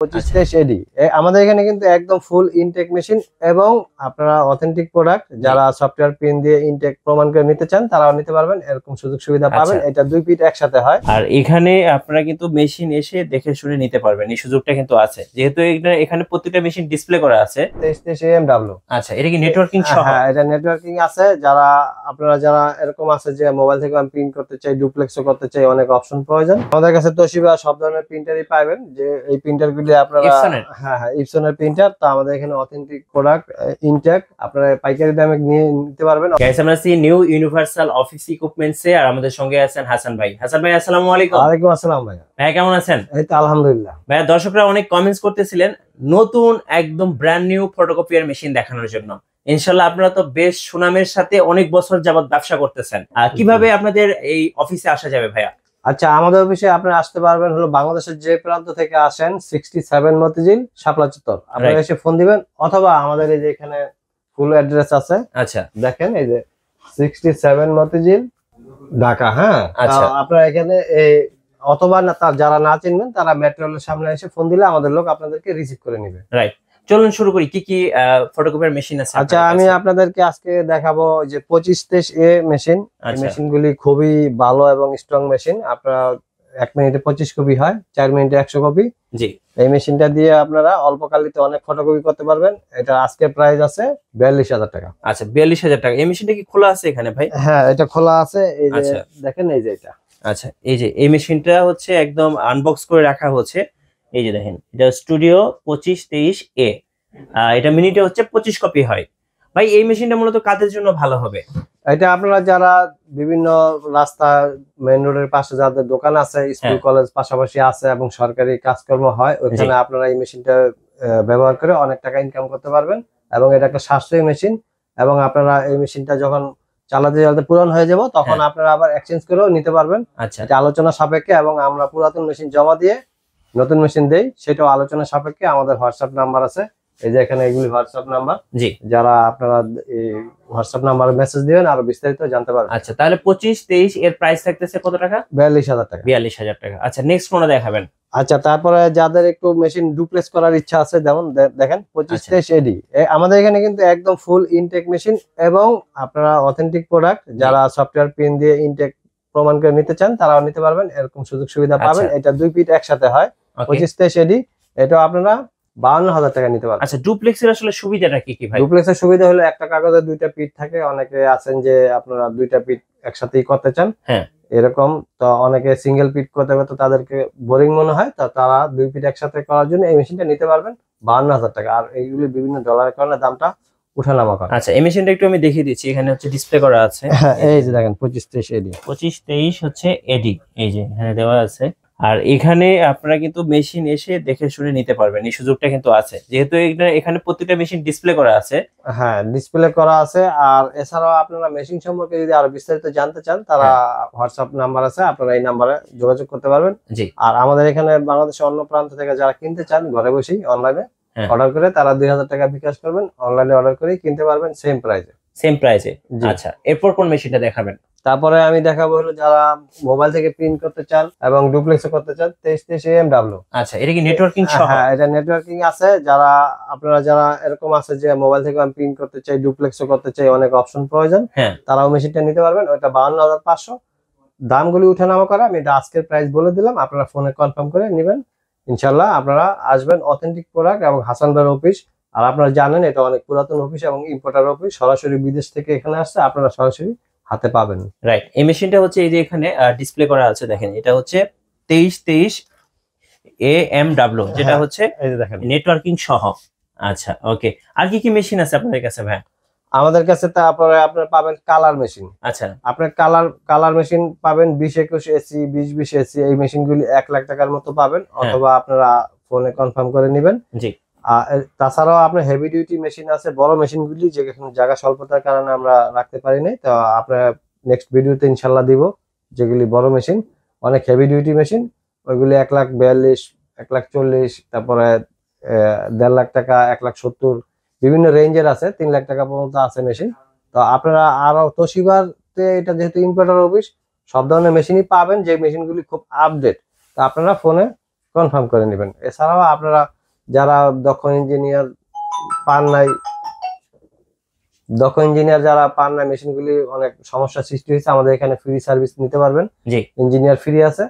2523 এডি আমাদের এখানে কিন্তু একদম ফুল ইনটেক মেশিন এবং আপনারা অথেন্টিক প্রোডাক্ট যারা সফটওয়্যার পিন দিয়ে ইনটেক প্রমাণ করে নিতে চান তারাও নিতে পারবেন, এরকম সুযোগ সুবিধা পাবেন। এটা দুই পিট একসাথে হয়। আর এখানে আপনারা কিন্তু মেশিন এসে দেখে শুনে নিতে পারবেন, এই সুযোগটা কিন্তু আছে, যেহেতু এখানে প্রত্যেকটা মেশিন ডিসপ্লে করা আছে। 2323 AMW। আচ্ছা, এটা কি নেটওয়ার্কিং সহ? হ্যাঁ, এটা নেটওয়ার্কিং আছে। যারা এরকম আছে যে মোবাইল থেকে আমি প্রিন্ট করতে চাই, ডুপ্লেক্সও করতে চাই, অনেক অপশন প্রয়োজন, আমাদের কাছে তোশিবা সব ধরনের প্রিন্টারই পাবেন। যে এই প্রিন্টার গুলি আপনারা হ্যাঁ ইপসনের প্রিন্টার, তো আমাদের এখানে অথেন্টিক প্রোডাক্ট ইনটেক আপনারা পাইকারি দামে নিয়ে নিতে পারবেন। গাইস, আমরা আছি নিউ ইউনিভার্সাল অফিস ইকুইপমেন্টসে, আর আমাদের সঙ্গে আছেন হাসান ভাই। হাসান ভাই, আসসালামু আলাইকুম। ওয়ালাইকুম আসসালাম ভাই। ভাই কেমন আছেন? এই তো আলহামদুলিল্লাহ। ভাই, দর্শকরা অনেক কমেন্টস করতেছিলেন নতুন একদম ব্র্যান্ড নিউ ফটোকপিয়ার মেশিন দেখানোর জন্য। ইনশাআল্লাহ আপনারা তো বেশ সুনামের সাথে অনেক বছর যাবত ব্যবসা করতেছেন, কিভাবে আপনাদের এই অফিসে আসা যাবে ভাইয়া? আচ্ছা, আমাদের অফিসে আপনারা আসতে পারবেন হলো বাংলাদেশের যে প্রান্ত থেকে আসেন 67 মতিঝিল শাপলা চত্বর, আপনারা এসে ফোন দিবেন, অথবা আমাদের এই যে এখানে ফুল অ্যাড্রেস আছে। আচ্ছা, দেখেন এই যে 67 মতিঝিল ঢাকা। হ্যাঁ, আপনারা এখানে অথবা যারা না চিনবেন তারা মেট্রো রেলের সামনে এসে ফোন দিলে আমাদের লোক আপনাদেরকে রিসিভ করে নেবে। রাইট, চলুন শুরু করি। কি কি ফটোকপিয়ার মেশিন আছে? আচ্ছা, আমি আপনাদেরকে আজকে দেখাবো যে 2523 মেশিন। এই মেশিনগুলি খুবই ভালো এবং স্ট্রং মেশিন। আপনারা 1 মিনিটে 25 কপি হয়, 4 মিনিটে 100 কপি। জি, এই মেশিনটা দিয়ে আপনারা অল্পকালিতে অনেক ফটোকপি করতে পারবেন। এটা আজকে প্রাইস আছে 42,000 টাকা। আচ্ছা, 42,000 টাকা। এই মেশিনটা কি খোলা আছে এখানে ভাই? হ্যাঁ, এটা খোলা আছে। এই যে দেখেন, এই যে এটা। আচ্ছা, এই যে এই মেশিনটা হচ্ছে একদম আনবক্স করে রাখা হচ্ছে। এই যে দেখেন, এটা স্টুডিও 2523A। এটা মিনিটে হচ্ছে 25 কপি হয়। ভাই, এই মেশিনটা মূলত কাদের জন্য ভালো হবে? এটা আপনারা যারা বিভিন্ন রাস্তা মেইন রোডের পাশে যাদের দোকান আছে, স্কুল কলেজ পাশাপাশি আছে এবং সরকারি কাজকর্ম হয়, ওখানে আপনারা এই মেশিনটা ব্যবহার করে অনেক টাকা ইনকাম করতে পারবেন। এবং এটা একটা সাশ্রয়ী মেশিন, এবং আপনারা এই মেশিনটা যখন চালাতে চালাতে পুরান হয়ে যাব তখন আপনারা আবার এক্সচেঞ্জ করেও নিতে পারবেন। আচ্ছা, এটা আলোচনা সাপেক্ষে, এবং আমরা পুরাতন মেশিন জমা দিয়ে নতুন মেশিন দেই, সেটাও আলোচনা সাপেক্ষে। আমাদের হোয়াটসঅ্যাপ নাম্বার আছে, এই যে এখানে এগুলি হোয়াটসঅ্যাপ নাম্বার। জি, যারা আপনারা এই হোয়াটসঅ্যাপ নাম্বারে মেসেজ দিবেন আরো বিস্তারিত জানতে পারবেন। আচ্ছা, তাহলে 2523 এর প্রাইস থাকতেছে কত টাকা? 42,000 টাকা। 42,000 টাকা। আচ্ছা, নেক্সট কোনটা দেখাবেন? আচ্ছা, তারপরে যাদের একটু মেশিন ডুপ্লেক্স করার ইচ্ছা আছে, যেমন দেখেন 2523 এডি আমাদের এখানে কিন্তু একদম ফুল ইনটেক মেশিন এবং আপনারা অথেন্টিক প্রোডাক্ট যারা সফটওয়্যার পিন দিয়ে ইনটেক প্রমাণ করে নিতে চান তারাও নিতে পারবেন, এরকম সুযোগ সুবিধা পাবেন। এটা দুই পিট একসাথে হয়। 2523 এডি এটা আপনারা 52,000 টাকা নিতে পারবেন। আচ্ছা, ডুপ্লেক্সের আসলে সুবিধাটা কি কি ভাই? ডুপ্লেক্সের সুবিধা হলো একটা কাগজে দুইটা পিট থাকে। অনেকে আছেন যে আপনারা দুইটা পিট একসাথেই করতে চান, এরকম তো অনেকে সিঙ্গেল পিট করতে করতে তাদেরকে বোরিং মনে হয়, তো তারা দুই পিট একসাথে করার জন্য এই মেশিনটা নিতে পারবেন 52,000 টাকা। আর এইগুলি বিভিন্ন ডলারের কারণে দামটা উঠানামা করে। আচ্ছা, এই মেশিনটা একটু আমি দেখিয়ে দিচ্ছি। এখানে হচ্ছে ডিসপ্লে করা আছে। এই যে দেখেন 2523 এডি। 2523 হচ্ছে এডি, এই যে এখানে দেওয়া আছে। আর এখানে আপনারা কিন্তু মেশিন এসে দেখে শুনে নিতে পারবেন, এই সুযোগটা কিন্তু আছে, যেহেতু এখানে প্রত্যেকটা মেশিন ডিসপ্লে করা আছে। হ্যাঁ, ডিসপ্লে করা আছে। আর এছাড়াও আপনারা মেশিন সম্পর্কে যদি আরো বিস্তারিত জানতে চান তারা হোয়াটসঅ্যাপ নাম্বার আছে, আপনারা এই নাম্বারে যোগাযোগ করতে পারবেন। জি, আর আমাদের এখানে বাংলাদেশের অন্য প্রান্ত থেকে যারা কিনতে চান ঘরে বসেই অনলাইনে অর্ডার করে তারা 2,000 টাকা বিকাশ করবেন, অনলাইনে অর্ডার করেই কিনতে পারবেন সেম প্রাইসে। সেম প্রাইসে। আচ্ছা, এরপর কোন মেশিনটা দেখাবেন? তারপরে আমি দেখাবো হলো যারা মোবাইল থেকে প্রিন্ট করতে চান এবং ডুপ্লেক্সও করতে চান 2323 AMW। আচ্ছা, এটা কি নেটওয়ার্কিং সহ? হ্যাঁ, এটা নেটওয়ার্কিং আছে। যারা এরকম আছে যে মোবাইল থেকে আমি প্রিন্ট করতে চাই, ডুপ্লেক্সও করতে চাই, অনেক অপশন প্রয়োজন, তারাও মেশিনটা নিতে পারবেন। ওটা 52,500। দামগুলি উঠানামা করে আমি এটা আজকের প্রাইস বলে দিলাম, আপনারা ফোনে কনফার্ম করে নেবেন। ইনশাল্লাহ আপনারা আসবেন অথেন্টিক প্রোডাক্ট এবং হাসান ভাইয়ের অফিস। আর আপনারা জানেন এটা অনেক পুরাতন অফিস এবং ইম্পোর্টার অফিস, সরাসরি বিদেশ থেকে এখানে আসছে, আপনারা সরাসরি হাতে পাবেন। রাইট, এই মেশিনটা হচ্ছে এই যে এখানে ডিসপ্লে করা আছে, দেখেন এটা হচ্ছে 2323 AMW, যেটা হচ্ছে এই যে দেখেন নেটওয়ার্কিং সহ। আচ্ছা, ওকে। আর কি কি মেশিন আছে আপনাদের কাছে ভাই? আমাদের কাছে তারপরে আপনারা পাবেন কালার মেশিন। আচ্ছা, আপনার কালার মেশিন পাবেন 2021 এসি, 2020 এসি। এই মেশিনগুলি 1 লাখ টাকার মতো পাবেন, অথবা আপনারা ফোনে কনফার্ম করে নেবেন। জি, তাছাড়াও আপনার হেভি ডিউটি মেশিন আছে, বড় মেশিনগুলি যেখানে জায়গা স্বল্পতার কারণে আমরা রাখতে পারি নাই, তো আপনার নেক্সট ভিডিওতে ইনশাল্লাহ দিব। যেগুলি বড় মেশিন অনেক হেভি ডিউটি মেশিন, ওইগুলি 1,42,000, 1,40,000, তারপরে 1.5 লাখ টাকা, 1,70,000, বিভিন্ন রেঞ্জের আছে, 3 লাখ টাকা পর্যন্ত আছে মেশিন। তো আপনারা আরো তোশিবাতে এটা যেহেতু ইম্পোর্টার অফিস, সব ধরনের মেশিনই পাবেন, যে মেশিনগুলি খুব আপডেট। তো আপনারা ফোনে কনফার্ম করে নেবেন। এছাড়াও আপনারা যারা দক্ষ ইঞ্জিনিয়ার পান নাই, যারা পান না, মেশিনগুলি অনেক সমস্যা সৃষ্টি হয়েছে, আমাদের এখানে ফ্রি সার্ভিস নিতে পারবেন। জি, ইঞ্জিনিয়ার ফ্রি আছে,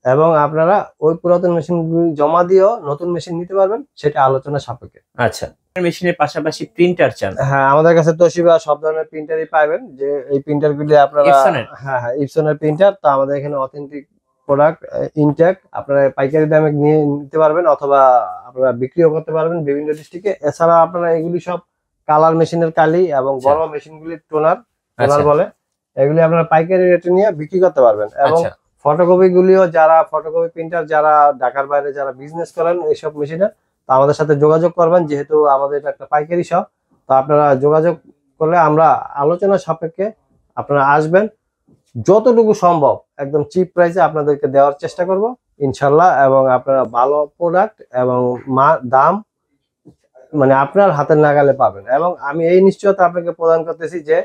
এবং আপনারা ওই পুরাতন মেশিনগুলি জমা দিয়েও নতুন মেশিন নিতে পারবেন, সেটা আলোচনা সাপেক্ষে। আচ্ছা, মেশিনের পাশাপাশি প্রিন্টার চান? হ্যাঁ, আমাদের কাছে তোশিবা সব ধরনের প্রিন্টারই পাবেন। যে এই প্রিন্টারগুলি আপনারা, হ্যাঁ ইপসনের প্রিন্টার, তো আমাদের এখানে অথেন্টিক প্রোডাক্ট, ইনটেক, আপনারা পাইকারি দামে নিয়ে নিতে পারবেন, অথবা আপনারা বিক্রিও করতে পারবেন বিভিন্ন ডিস্ট্রিক্টে। এছাড়া আপনারা এগুলি সব কালার মেশিনের কালি এবং বড় মেশিনগুলি টোনার বলে, এগুলি আপনারা পাইকারি রেটে নিয়ে বিক্রি করতে পারবেন। এবং ফটোকপি গুলিও, যারা ফটোকপি প্রিন্টার, যারা ঢাকার বাইরে যারা বিজনেস করেন এইসব মেশিনে, তো আমাদের সাথে যোগাযোগ করবেন, যেহেতু আমাদের এটা একটা পাইকারি শপ। তো আপনারা যোগাযোগ করলে আমরা আলোচনা সাপেক্ষে আপনারা আসবেন, যতটুকু সম্ভব একদম চিপ প্রাইসে আপনাদেরকে দেওয়ার চেষ্টা করব ইনশাল্লাহ। এবং আপনারা ভালো প্রোডাক্ট এবং দাম মানে আপনার হাতের নাগালে পাবেন। এবং আমি এই নিশ্চয়তা আপনাকে প্রদান করতেছি যে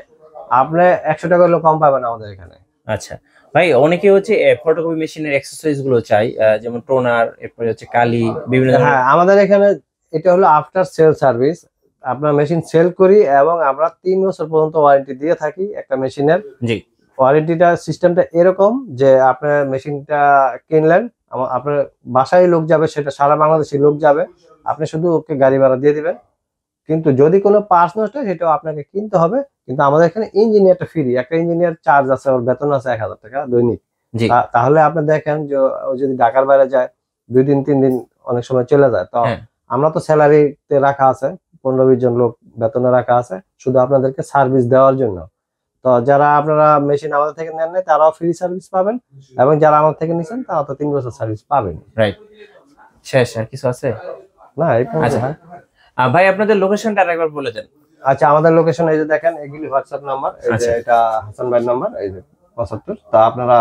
আপনি 100 টাকা হলেও কম পাবেন আমাদের এখানে। আচ্ছা ভাই, অনেকে হচ্ছে ফটোকপি মেশিনের অ্যাক্সেসরিজ গুলো চাই, যেমন টোনার, এরপরে হচ্ছে কালি, বিভিন্ন। হ্যাঁ, আমাদের এখানে এটা হলো আফটার সেল সার্ভিস। আপনার মেশিন সেল করি এবং আমরা 3 বছর পর্যন্ত ওয়ারেন্টি দিয়ে থাকি একটা মেশিনের। জি, ওয়ারেন্টিটা সিস্টেমটা এরকম যে আপনার মেশিনটা কিনলেন, আপনার বাসায় লোক যাবে, সেটা সারা বাংলাদেশে লোক যাবে, আপনি শুধু ওকে গাড়ি ভাড়া দিয়ে দিবেন। কিন্তু যদি কোনো পার্টস নষ্ট হয় সেটাও আপনাকে কিনতে হবে। কিন্তু আমাদের এখানে ইঞ্জিনিয়ারটা ফ্রি, একটা ইঞ্জিনিয়ার চার্জ আছে, ওর বেতন আছে 1000 টাকা দৈনিক। তাহলে আপনি দেখেন যে ও যদি ঢাকার বাইরে যায় 2 দিন 3 দিন অনেক সময় চলে যায়, তো আমরা তো স্যালারিতে রাখা আছে, 15-20 জন লোক বেতনে রাখা আছে শুধু আপনাদেরকে সার্ভিস দেওয়ার জন্য। তো যারা আপনারা মেশিন আমাদের থেকে নেন নাই তারাও ফ্রি সার্ভিস পাবেন, এবং যারা আমাদের থেকে নিছেন তারা তো 3 বছর সার্ভিস পাবেন। রাইট, শেষ আর কিছু আছে না? আচ্ছা ভাই, আপনাদের লোকেশনটা আরেকবার বলে দেন। আচ্ছা, আমাদের লোকেশন এই যে দেখেন, এগুলি হোয়াটসঅ্যাপ নাম্বার, এই যে এটা হাসান ভাইয়ের নাম্বার, এই যে 75। তো আপনারা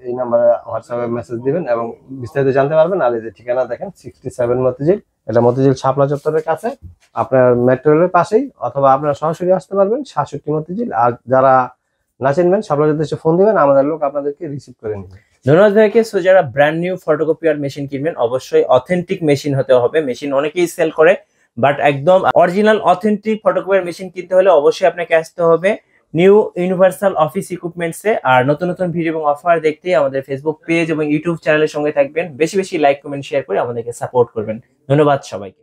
এই নাম্বারে হোয়াটসঅ্যাপে মেসেজ দিবেন এবং বিস্তারিত জানতে পারবেন। আর এই যে ঠিকানা দেখেন, 67 মতিঝিল, এটা মতিঝিল শাপলা চত্বরের কাছে, আপনার মেট্রো রেলের পাশেই, অথবা আপনারা সরাসরি আসতে পারবেন 67 মতিঝিল। আর যারা না চিনবেন, শাপলা চত্বরে এসে ফোন দিবেন, আমাদের লোক আপনাদেরকে রিসিভ করে নেবে। ধন্যবাদ ভাইকে। সো যারা ব্র্যান্ড নিউ ফটোকপিয়ার মেশিন কিনবেন, অবশ্যই অথেন্টিক মেশিন হতে হবে। মেশিন অনেকেই সেল করে, বাট একদম অরিজিনাল অথেন্টিক ফটোকপিয়ার মেশিন কিনতে হলে অবশ্যই আপনাকে আসতে হবে নিউ ইউনিভার্সাল অফিস ইকুইপমেন্টসে। আর নতুন নতুন ভিডিও এবং অফার দেখতে আমাদের ফেসবুক পেজ এবং ইউটিউব চ্যানেলের সঙ্গে থাকবেন। বেশি বেশি লাইক, কমেন্ট, শেয়ার করে আমাদেরকে সাপোর্ট করবেন। ধন্যবাদ সবাইকে।